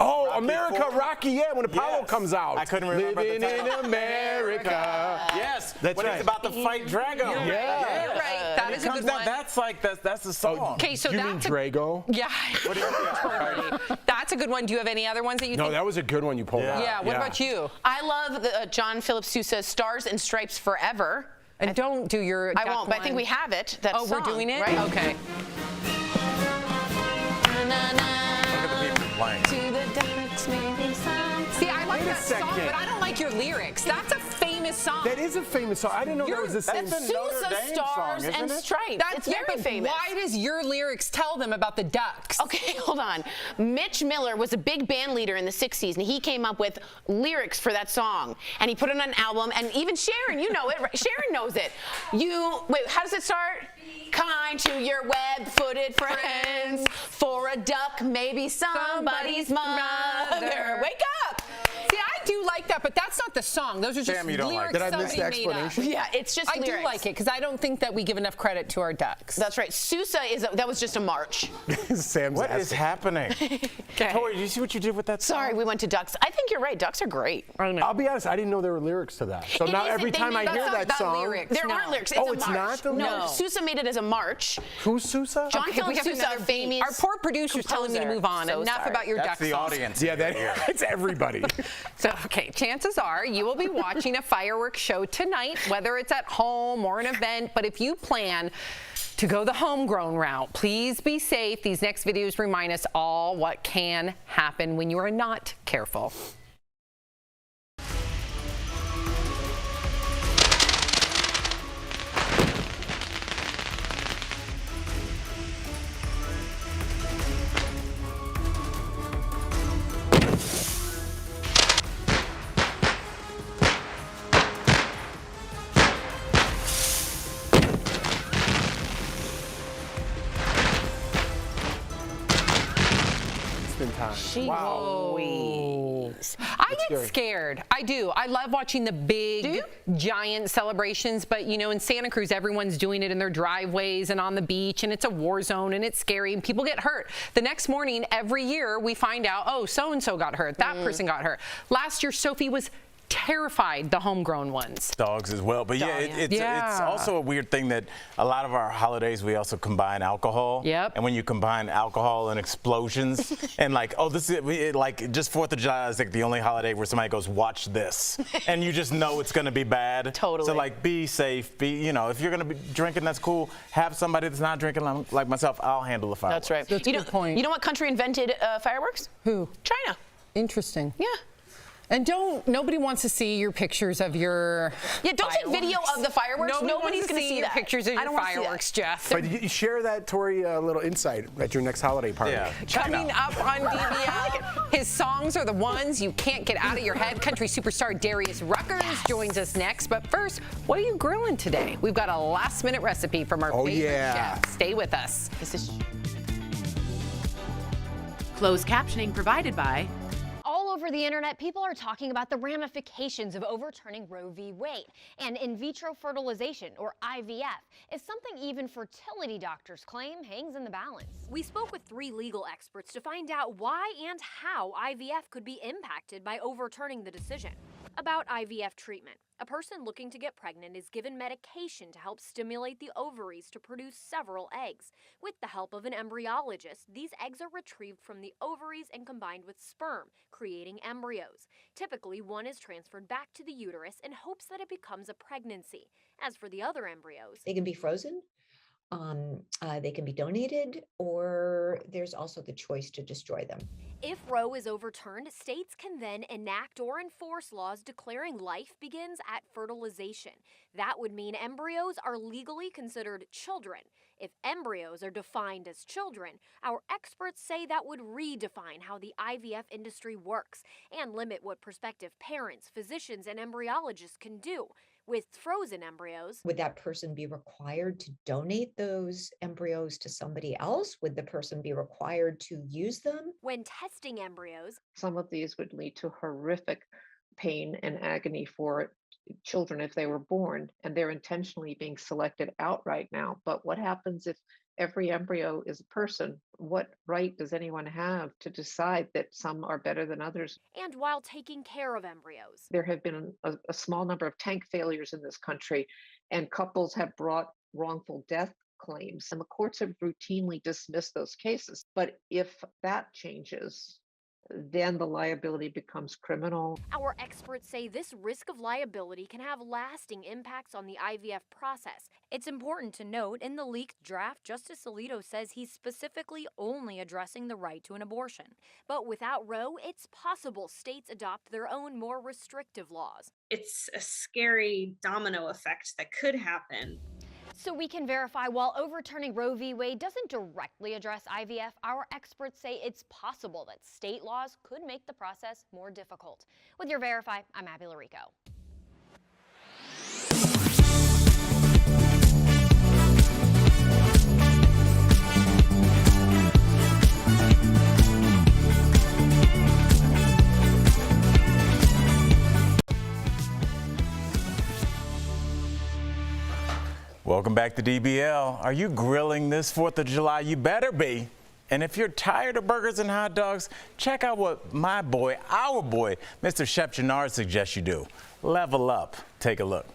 Oh, Rocky America, IV. Rocky, yeah, when Apollo comes out. I couldn't remember Living the title. in America. Yes, That's when right. he's about to fight Drago. Yeah. You're right. That is a good one. That's like that's the song. Okay, so You mean that's Drago? Yeah. What do you That's a good one. Do you have any other ones that you No, think? that was a good one you pulled out. Yeah. What about you? I love the John Philip Sousa's Stars and Stripes Forever. And don't do your I duck won't, but I think one. we have it. That Oh, we're song, doing it? right? Okay. To the ducks, maybe some. See, I like Wait a that song, second. but I don't like your lyrics. That's a famous song. That is a famous song. I didn't know that was the same. That's Sousa Stars and Stripes. That's It's very famous. Why does your lyrics tell them about the ducks? Okay, hold on. Mitch Miller was a big band leader in the 60s, and he came up with lyrics for that song. And he put it on an album, and even Sharon, you know it, right? Sharon knows it. Wait, how does it start? Kind to your web-footed friends. For a duck, maybe somebody's mother. Wake up! See, I do like that, but that's not the song. Those are just Damn, you don't like lyrics it. Did I miss the somebody made up. explanation? Yeah, it's just I lyrics. do like it because I don't think that we give enough credit to our ducks. That's right. Sousa that was just a march. Sam's What is asking. happening? Tori, do you see what you did with that song? Sorry, we went to ducks. I think you're right. Ducks are great. I'll be honest, I didn't know there were lyrics to that. So It now isn't. every They time I made hear up that the song, lyrics. There No. aren't lyrics. It's Oh, a it's march. not the No, lyrics? Sousa made it as a march. who's Sousa? John Okay, Philip we have Sousa, another beat. famous. Our poor producer's telling me to move on. So Enough sorry. about your That's duck the song. audience. Yeah, it's everybody. So, okay, chances are you will be watching a fireworks show tonight, whether it's at home or an event. But if you plan to go the homegrown route, please be safe. These next videos remind us all what can happen when you are not careful. Time. Wow. I get scared. I do. I love watching the big, giant celebrations, but you know, in Santa Cruz, everyone's doing it in their driveways and on the beach, and it's a war zone, and it's scary, and people get hurt. The next morning, every year, we find out, oh, so-and-so got hurt, that person got hurt. Last year, Sophie was terrified, the homegrown ones. Dogs as well. But yeah, it's also a weird thing that a lot of our holidays, we also combine alcohol. Yep. And when you combine alcohol and explosions, and like, oh, this is like just 4th of July is like the only holiday where somebody goes, watch this. And you just know it's going to be bad. Totally. So like, be safe. You know, if you're going to be drinking, that's cool. Have somebody that's not drinking like myself. I'll handle the fireworks. That's right. That's a good point. You know what country invented fireworks? Who? China. Interesting. Yeah. And nobody wants to see your pictures of your Yeah, don't take video fireworks. of the fireworks. Nobody's going to see your that. pictures of I your don't wanna see that. fireworks, Jeff. But you share that, Tori, little insight at your next holiday party. Yeah. Coming up on DBL, his songs are the ones you can't get out of your head. Country superstar Darius Brecker joins us next. But first, what are you grilling today? We've got a last-minute recipe from our favorite chef. Stay with us. Closed captioning provided by All over the internet, people are talking about the ramifications of overturning Roe v. Wade. And in vitro fertilization, or IVF, is something even fertility doctors claim hangs in the balance. We spoke with 3 legal experts to find out why and how IVF could be impacted by overturning the decision. About IVF treatment. A person looking to get pregnant is given medication to help stimulate the ovaries to produce several eggs. With the help of an embryologist, these eggs are retrieved from the ovaries and combined with sperm, creating embryos. Typically, one is transferred back to the uterus in hopes that it becomes a pregnancy. As for the other embryos, they can be frozen, they can be donated, or there's also the choice to destroy them. if Roe is overturned, states can then enact or enforce laws declaring life begins at fertilization. That would mean embryos are legally considered children. If embryos are defined as children, our experts say that would redefine how the IVF industry works and limit what prospective parents, physicians, and embryologists can do. With frozen embryos, would that person be required to donate those embryos to somebody else? Would the person be required to use them? When testing embryos, some of these would lead to horrific pain and agony for children if they were born, and they're intentionally being selected out right now. But what happens if every embryo is a person? What right does anyone have to decide that some are better than others? And while taking care of embryos, there have been a small number of tank failures in this country, and couples have brought wrongful death claims, and the courts have routinely dismissed those cases. But if that changes, then the liability becomes criminal. Our experts say this risk of liability can have lasting impacts on the IVF process. It's important to note in the leaked draft, Justice Alito says he's specifically only addressing the right to an abortion. But without Roe, it's possible states adopt their own more restrictive laws. It's a scary domino effect that could happen. So we can verify while overturning Roe v. Wade doesn't directly address IVF, our experts say it's possible that state laws could make the process more difficult. With your Verify, I'm Abby Larico. Welcome back to DBL. Are you grilling this 4th of July? You better be. And if you're tired of burgers and hot dogs, check out what my boy, our boy, Mr. Chef Gennard suggests you do. Level up. Take a look.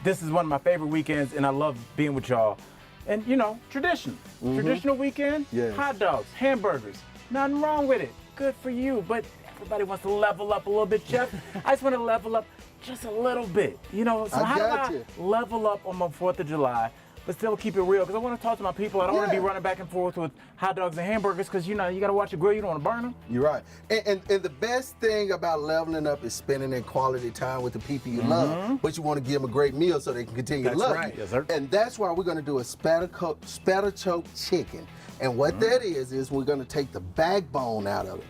This is one of my favorite weekends, and I love being with y'all. And, you know, traditional. Traditional weekend, hot dogs, hamburgers. Nothing wrong with it. Good for you. But everybody wants to level up a little bit, Chef. I just want to level up just a little bit. You know, so how do I level up on my 4th of July, but still keep it real? Because I want to talk to my people. I don't want to be running back and forth with hot dogs and hamburgers because, you know, you got to watch the grill. You don't want to burn them. You're right. And the best thing about leveling up is spending that quality time with the people you love, but you want to give them a great meal so they can continue to love you. Yes, sir. And that's why we're going to do a spatachok chicken. And what that is we're going to take the backbone out of it.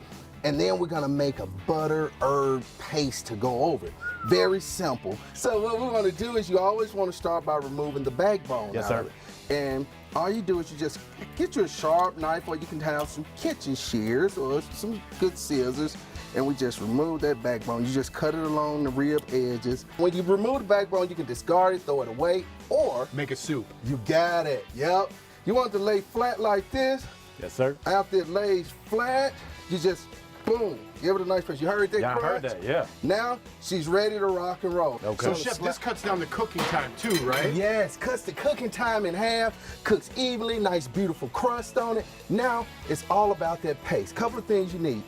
And then we're gonna make a butter herb paste to go over it. Very simple. So what we're gonna do is you always wanna start by removing the backbone out of it. And all you do is you just get you a sharp knife, or you can have some kitchen shears or some good scissors, and we just remove that backbone. You just cut it along the rib edges. When you remove the backbone, you can discard it, throw it away, or make a soup. You got it, yep. You want it to lay flat like this. Yes, sir. After it lays flat, you just boom, give it a nice press. You heard that? Yeah, crunch? I heard that, yeah. Now she's ready to rock and roll. Okay. So Chef, this cuts down the cooking time too, right? Yes, cuts the cooking time in half, cooks evenly, nice beautiful crust on it. Now it's all about that paste. Couple of things you need: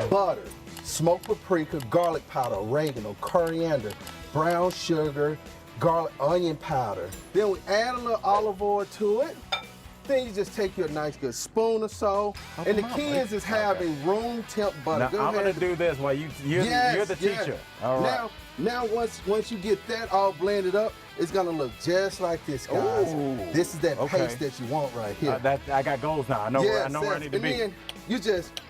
butter, smoked paprika, garlic powder, oregano, coriander, brown sugar, garlic, onion powder. Then we add a little olive oil to it. Then you just take your nice good spoon or so. And the key is having room temp butter. Now, I'm going to do this while you're the teacher. All right. Now once you get that all blended up, it's going to look just like this, guys. Ooh, this is that paste that you want right here. I got goals now. I know where I need to be. And then you just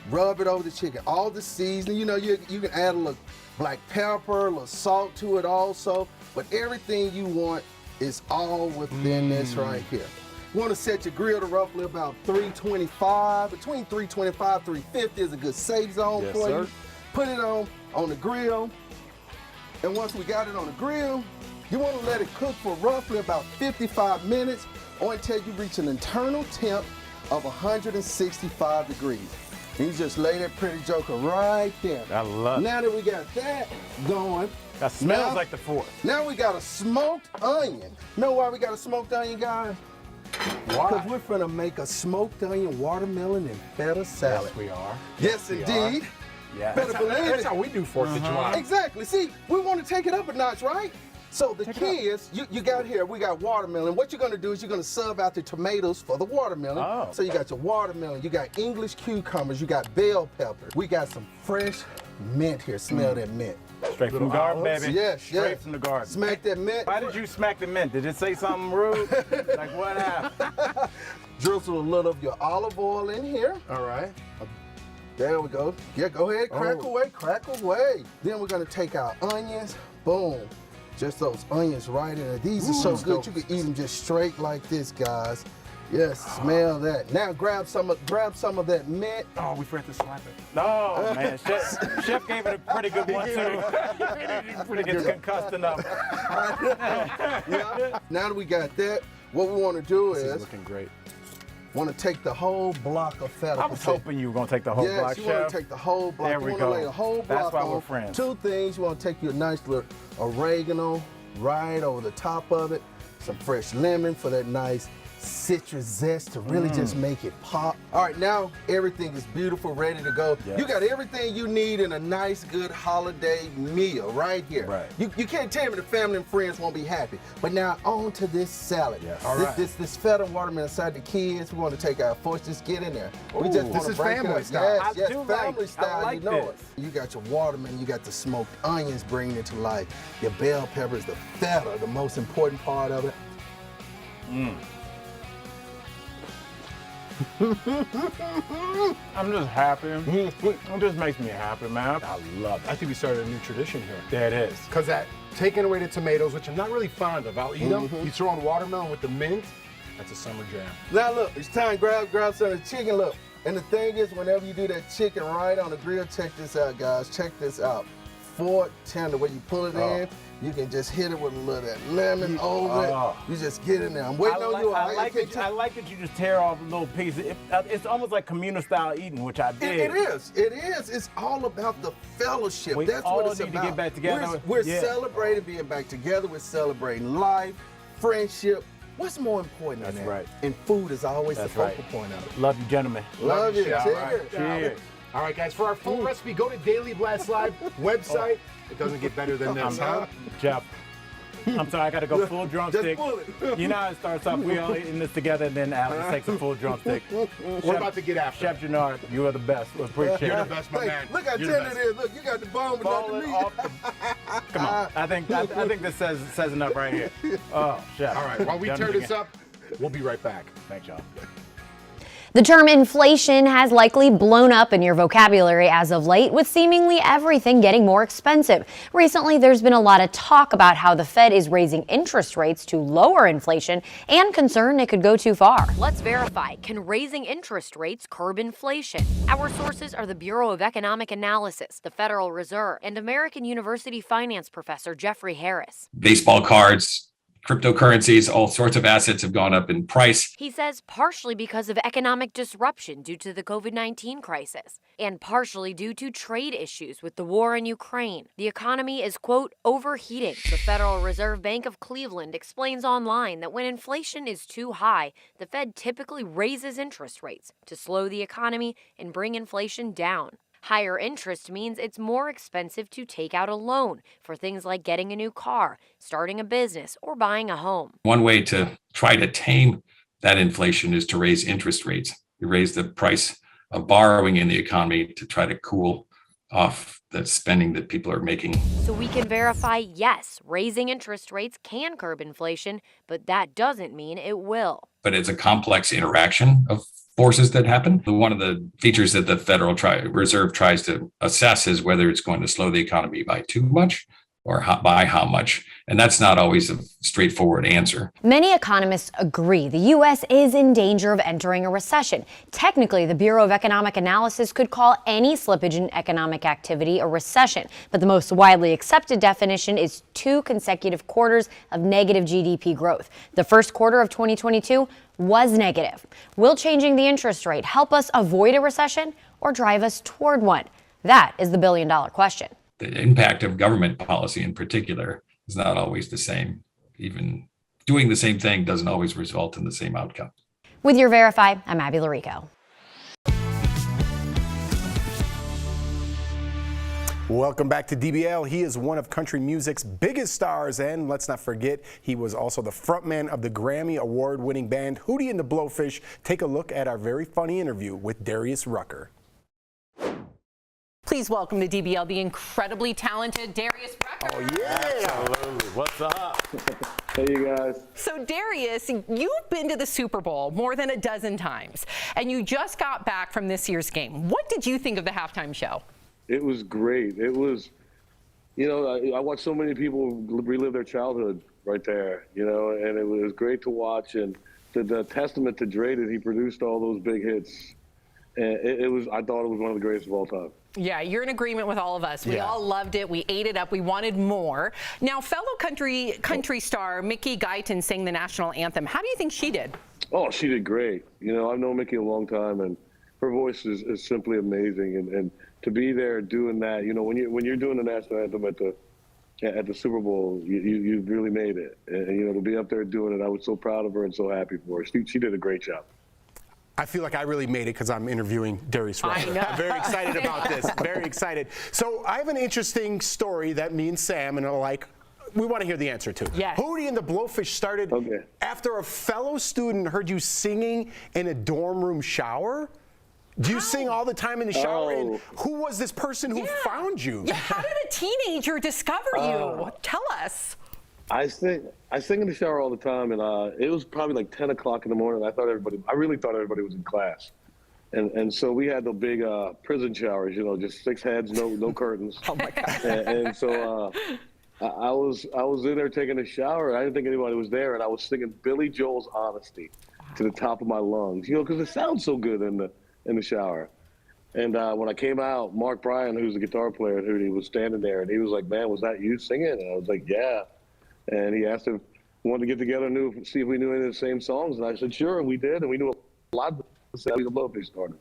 rub it over the chicken. All the seasoning, you know, you can add a little black pepper, a little salt to it also. But everything you want is all within this right here. You want to set your grill to roughly about 325. Between 325 350 is a good safe zone for you. Put it on the grill. And once we got it on the grill, you want to let it cook for roughly about 55 minutes or until you reach an internal temp of 165 degrees. And you just lay that pretty joker right there. I love it. Now that we got that going. That smells like the 4th. Now we got a smoked onion. Know why we got a smoked onion, guys? Why? Because we're gonna make a smoked onion, watermelon, and feta salad. Yes, we are. Yes, indeed. Yeah. Better believe it. That's how we do 4th of July. Exactly. See, we want to take it up a notch, right? So the key is, you got here, we got watermelon. What you're gonna do is you're gonna sub out the tomatoes for the watermelon. Oh. So you got your watermelon, you got English cucumbers, you got bell pepper. We got some fresh mint here. Smell that mint. Straight from the garden, baby. Yes, Straight from the garden. Smack that mint. Why did you smack the mint? Did it say something rude? Like what happened? Drizzle a little of your olive oil in here. All right. There we go. Yeah, go ahead, crack away. Then we're gonna take our onions. Boom. Just those onions right in there. These are so good. You can eat them just straight like this, guys. Yes, smell that. Now grab some of that mint. Oh, we forgot to slap it. No, man. Chef gave it a pretty good one, too. Pretty good concussed enough. Yeah. Now that we got that, what we want to do is looking great. Want to take the whole block of feta. I was hoping you were going to take the whole block, Chef. Chef. Yes, you want to take the whole block. There we you go. want to lay a whole block. That's why on. we're friends. Two things. You want to take your nice little oregano right over the top of it. Some fresh lemon for that nice citrus zest to really just make it pop. All right, now everything is beautiful, ready to go. Yes. You got everything you need in a nice, good holiday meal right here. Right. You can't tell me the family and friends won't be happy. But now on to this salad. Yes. All right. This feta watermelon inside the kids. We want to take our force. Just get in there. We Ooh, just this want to is break family it up. style. Yes, I yes, do family like- I style. like you know this. it. You got your watermelon. You got the smoked onions bringing it to life. Your bell peppers, the feta, the most important part of it. I'm just happy. It just makes me happy, man. I love it. I think we started a new tradition here. There it is. Because that taking away the tomatoes, which I'm not really fond of, I'll eat them. Mm-hmm. You throw in watermelon with the mint, that's a summer jam. Now look, it's time to grab some of the chicken, look. And the thing is, whenever you do that chicken right on the grill, check this out, guys. Check this out. Fork tender, when you pull it in, you can just hit it with a little of that lemon over it. You just get in there. I'm waiting on you. I like that you just tear off a little piece. It's almost like communal style eating, which I did. It is. It's all about the fellowship. We That's all what it's need to about. get back together. We're Yeah. celebrating being back together. We're celebrating life, friendship. What's more important than That's that? right. And food is always That's the focal right. point of it. Love you, gentlemen. Love you. Chef. Cheers. All right. Cheers. All right, guys, for our full recipe, go to Daily Blast Live website. It doesn't get better than this, huh? Jeff, I'm sorry, I got to go full drumstick. pull it. You know how it starts off. We all eating this together, and then Alex takes a full drumstick. We're about to get after Chef Gennard, you are the best. We appreciate You're the it. best, my man. Look how You're the tender best. it is. Look, you got the bone, but not the Falling meat. off the- Come on. I think this says enough right here. Oh, Chef. All right, while we turn this up, we'll be right back. Thanks, y'all. The term inflation has likely blown up in your vocabulary as of late, with seemingly everything getting more expensive. Recently, there's been a lot of talk about how the Fed is raising interest rates to lower inflation and concern it could go too far. Let's verify. Can raising interest rates curb inflation? Our sources are the Bureau of Economic Analysis, the Federal Reserve, and American University finance professor Jeffrey Harris. Baseball cards, cryptocurrencies, all sorts of assets have gone up in price. He says partially because of economic disruption due to the COVID-19 crisis, and partially due to trade issues with the war in Ukraine. The economy is, quote, overheating. The Federal Reserve Bank of Cleveland explains online that when inflation is too high, the Fed typically raises interest rates to slow the economy and bring inflation down. Higher interest means it's more expensive to take out a loan for things like getting a new car, starting a business, or buying a home. One way to try to tame that inflation is to raise interest rates. You raise the price of borrowing in the economy to try to cool off the spending that people are making. So we can verify, yes, raising interest rates can curb inflation, but that doesn't mean it will. But it's a complex interaction of forces that happen. One of the features that the Federal Reserve tries to assess is whether it's going to slow the economy by too much or by how much. And that's not always a straightforward answer. Many economists agree the U.S. is in danger of entering a recession. Technically, the Bureau of Economic Analysis could call any slippage in economic activity a recession, but the most widely accepted definition is 2 consecutive quarters of negative GDP growth. The first quarter of 2022 was negative. Will changing the interest rate help us avoid a recession or drive us toward one? That is the billion-dollar question. The impact of government policy in particular is not always the same. Even doing the same thing doesn't always result in the same outcome. With your Verify, I'm Abby Larico. Welcome back to DBL. He is one of country music's biggest stars, and let's not forget, he was also the frontman of the Grammy award-winning band Hootie and the Blowfish. Take a look at our very funny interview with Darius Brecker. Please welcome to DBL the incredibly talented Darius Brecker. Oh, yeah. Absolutely. What's up? Hey, you guys. So, Darius, you've been to the Super Bowl more than a dozen times, and you just got back from this year's game. What did you think of the halftime show? It was great. It was, you know, I watched so many people relive their childhood right there, you know, and it was great to watch. And the testament to Dre that he produced all those big hits. And I thought it was one of the greatest of all time. Yeah, you're in agreement with all of us. We all loved it. We ate it up. We wanted more. Now, fellow country star Mickey Guyton sang the national anthem. How do you think she did? Oh, she did great. You know, I've known Mickey a long time, and her voice is simply amazing. And to be there doing that, you know, when you're doing the national anthem at the at the Super Bowl, you really made it. And, you know, to be up there doing it, I was so proud of her and so happy for her. She did a great job. I feel like I really made it because I'm interviewing Darius Brecker. I know. I'm very excited about this. Very excited. So I have an interesting story that me and Sam and we want to hear the answer to. Yes. Hootie and the Blowfish started after a fellow student heard you singing in a dorm room shower. Do you sing all the time in the shower? Oh. And who was this person who found you? Yeah, how did a teenager discover you? Tell us. I sing in the shower all the time, and it was probably like 10 o'clock in the morning. I really thought everybody was in class. And so we had the big prison showers, you know, just 6 heads, no curtains. Oh my God. And so I was in there taking a shower, and I didn't think anybody was there, and I was singing Billy Joel's Honesty to the top of my lungs, you know, because it sounds so good in the shower. And when I came out, Mark Bryan, who's the guitar player at Hootie, was standing there, and he was like, "Man, was that you singing?" And I was like, "Yeah." And he asked if we wanted to get together and see if we knew any of the same songs. And I said, sure, and we did. And we knew a lot of the Blowfish started.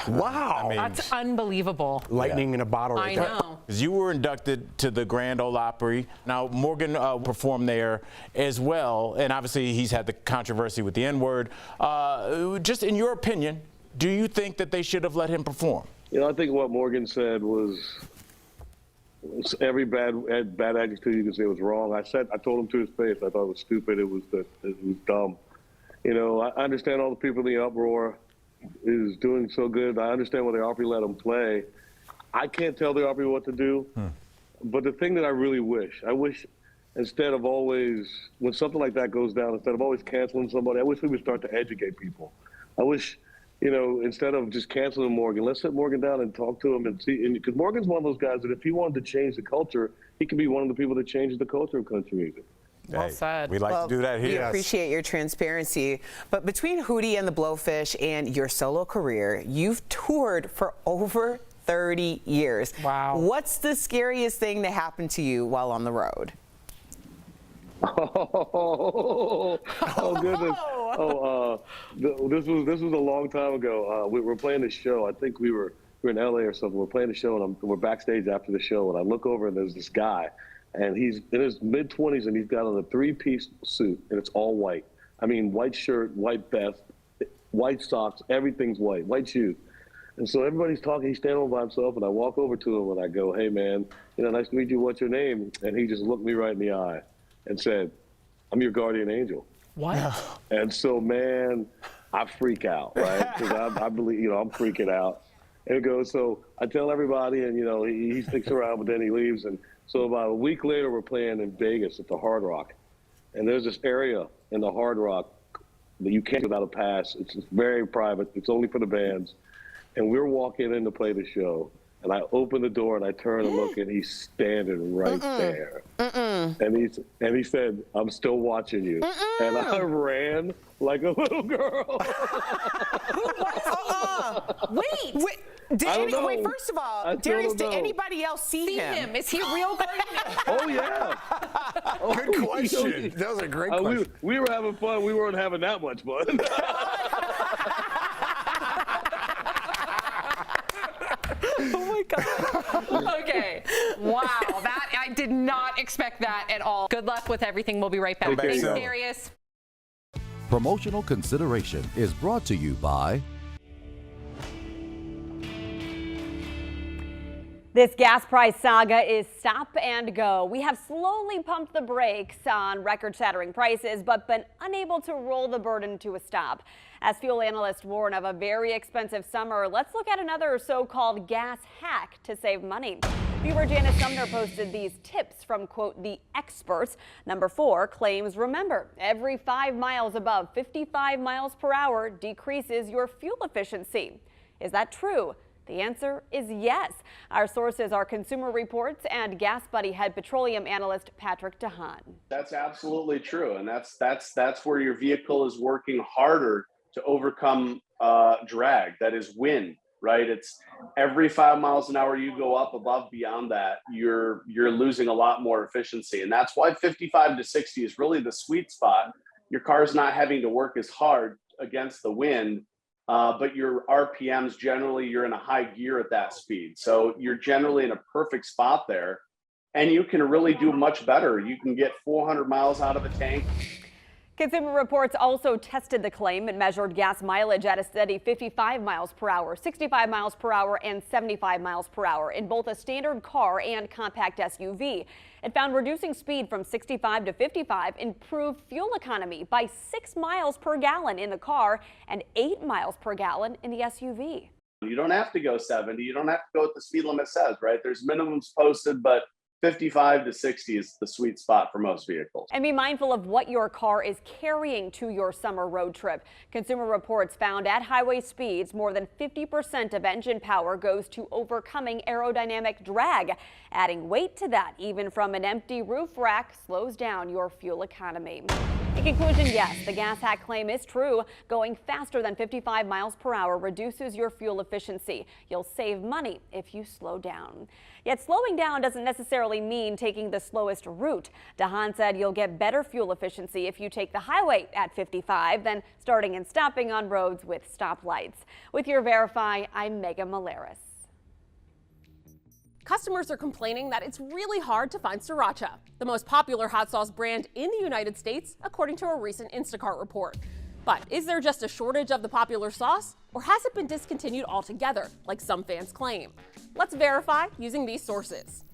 Wow. I mean, That's unbelievable. Lightning in a bottle. I know. You were inducted to the Grand Ole Opry. Now, Morgan performed there as well. And obviously, he's had the controversy with the N-word. Just in your opinion, do you think that they should have let him perform? You know, I think what Morgan said was every bad adjective you can say was wrong. I told him to his face, I thought it was stupid. It was dumb. You know, I understand all the people in the uproar is doing so good. I understand why the Opry let him play. I can't tell the Opry what to do. But the thing that I really wish instead of always, when something like that goes down, instead of always canceling somebody, I wish we would start to educate people. I wish, you know, instead of just canceling Morgan, let's sit Morgan down and talk to him and see. Because Morgan's one of those guys that if he wanted to change the culture, he could be one of the people that changes the culture of country music. Well said. We like to do that here. We appreciate your transparency. But between Hootie and the Blowfish and your solo career, you've toured for over 30 years. Wow. What's the scariest thing that happened to you while on the road? Oh goodness. This was a long time ago. We were playing a show. I think we were in LA or something. We're playing a show, and we're backstage after the show, and I look over, and there's this guy, and he's in his mid-20s, and he's got on a 3-piece suit, and it's all white. I mean, white shirt, white vest, white socks, everything's white shoes. And so everybody's talking. He's standing all by himself, and I walk over to him, and I go, "Hey, man, you know, nice to meet you. What's your name?" And he just looked me right in the eye and said, "I'm your guardian angel." What? And so, man, I freak out, right? Because I believe, you know, I'm freaking out. And it goes, so I tell everybody, and, you know, he sticks around, but then he leaves. And so about a week later, we're playing in Vegas at the Hard Rock. And there's this area in the Hard Rock that you can't get without a pass. It's very private. It's only for the bands. And we're walking in to play the show. And I open the door and I turn and look, and he's standing right there. And he said, "I'm still watching you." And I ran like a little girl. Wait, wait, first of all, Darius, did anybody else see him? Is he real guardian? Oh, yeah. Good question. That was a great question. We were having fun. We weren't having that much fun. Oh my God. Okay. Wow. That I did not expect that at all. Good luck with everything. We'll be right back. Thanks, Darius. Promotional consideration is brought to you by This gas price saga is stop and go. We have slowly pumped the brakes on record-shattering prices, but been unable to roll the burden to a stop. As fuel analysts warn of a very expensive summer, let's look at another so-called gas hack to save money. Viewer Janice Sumner posted these tips from, quote, the experts. Number 4 claims, remember, every 5 miles above 55 miles per hour decreases your fuel efficiency. Is that true? The answer is yes. Our sources are Consumer Reports and Gas Buddy head petroleum analyst Patrick DeHaan. That's absolutely true, and that's where your vehicle is working harder to overcome drag. That is wind, right? It's every 5 miles an hour you go up above beyond that, you're losing a lot more efficiency, and that's why 55 to 60 is really the sweet spot. Your car's not having to work as hard against the wind. But your RPMs, generally, you're in a high gear at that speed. So you're generally in a perfect spot there. and you can really do much better. You can get 400 miles out of a tank. Consumer Reports also tested the claim and measured gas mileage at a steady 55 miles per hour, 65 miles per hour, and 75 miles per hour in both a standard car and compact SUV. It found reducing speed from 65 to 55 improved fuel economy by 6 miles per gallon in the car and 8 miles per gallon in the SUV. You don't have to go 70. You don't have to go what the speed limit says, right? There's minimums posted, but 55 to 60 is the sweet spot for most vehicles. And be mindful of what your car is carrying to your summer road trip. Consumer Reports found at highway speeds, more than 50% of engine power goes to overcoming aerodynamic drag. Adding weight to that, even from an empty roof rack, slows down your fuel economy. In conclusion, yes, the gas hack claim is true. Going faster than 55 miles per hour reduces your fuel efficiency. You'll save money if you slow down. Yet slowing down doesn't necessarily mean taking the slowest route. DeHaan said you'll get better fuel efficiency if you take the highway at 55 than starting and stopping on roads with stoplights. With your Verify, I'm Megan Malaris. Customers are complaining that it's really hard to find Sriracha, the most popular hot sauce brand in the United States, according to a recent Instacart report. But is there just a shortage of the popular sauce, or has it been discontinued altogether, like some fans claim? Let's verify using these sources.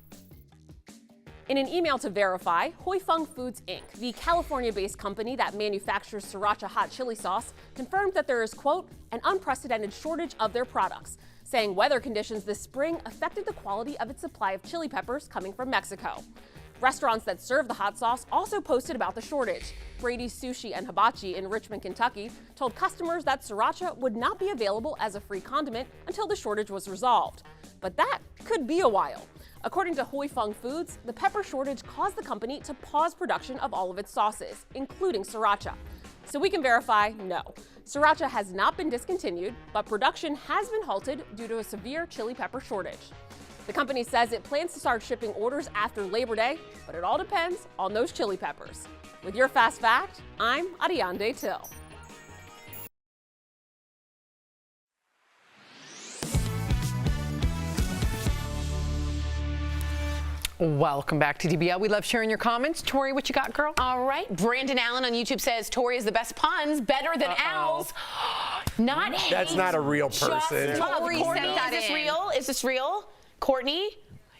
In an email to Verify, Hoi Fung Foods Inc., the California-based company that manufactures Sriracha hot chili sauce, confirmed that there is, quote, an unprecedented shortage of their products, saying weather conditions this spring affected the quality of its supply of chili peppers coming from Mexico. Restaurants that serve the hot sauce also posted about the shortage. Brady's Sushi and Hibachi in Richmond, Kentucky, told customers that Sriracha would not be available as a free condiment until the shortage was resolved. But that could be a while. According to Hoi Fung Foods, the pepper shortage caused the company to pause production of all of its sauces, including Sriracha. So we can verify, no. Sriracha has not been discontinued, but production has been halted due to a severe chili pepper shortage. The company says it plans to start shipping orders after Labor Day, but it all depends on those chili peppers. With your Fast Fact, I'm Ariande Till. Welcome back to DBL. We love sharing your comments. Tori, what you got, girl? All right. Brandon Allen on YouTube says Tori is the best puns, better than Al's. Not hate. That's not a real person. Tori Courtney, is this real? Is this real? Courtney?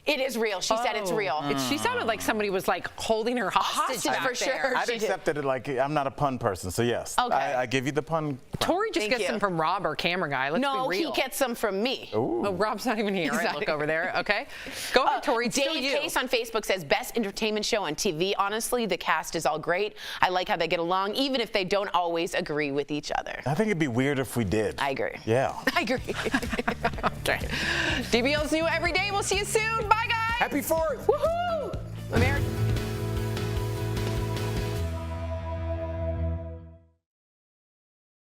It is real. She said it's real. She sounded like somebody was like holding her hostage back for there. sure. I'd accepted it like I'm not a pun person, so yes. Okay. I give you the pun. Tori just gets them from Rob, our camera guy. Let's no, be real. he gets them from me. Oh, Rob's not even here. All right, look over there. Okay. Go ahead, Tori. It's still Dave you. Case on Facebook says, best entertainment show on TV. Honestly, the cast is all great. I like how they get along, even if they don't always agree with each other. I think it'd be weird if we did. I agree. Yeah. I agree. Okay. DBL's new every day. We'll see you soon. Bye, guys. Happy 4th. Woohoo! America.